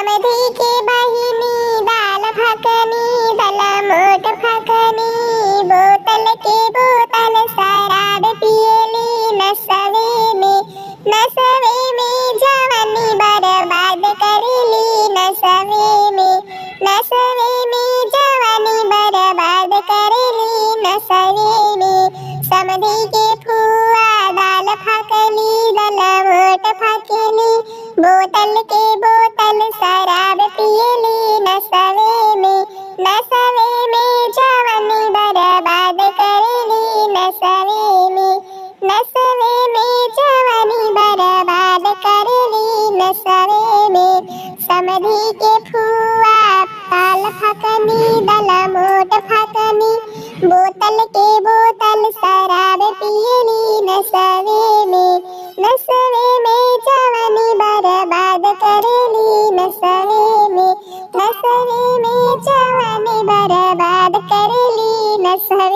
समधी के बहिनी दाल फकनी दला मोट फकनी बोतल के बोतल शराब पियली नसवे में जवानी बर्बाद करेली नसवे में जवानी बर्बाद करेली नसवे में समधी के फुआ दाल फकनी दला मोट फकनी बोतल के बोतल शराब पियली नसवे में जवानी बर्बाद करेली नसवे में जवानी बर्बाद करेली नसवे में समधी के फुआ दाल फकनी दला मोट फकनी बोतल के बोतल शराब पियली नसवे में जवानी बर्बाद करेली नसवे में जवानी बर्बाद करेली नसवे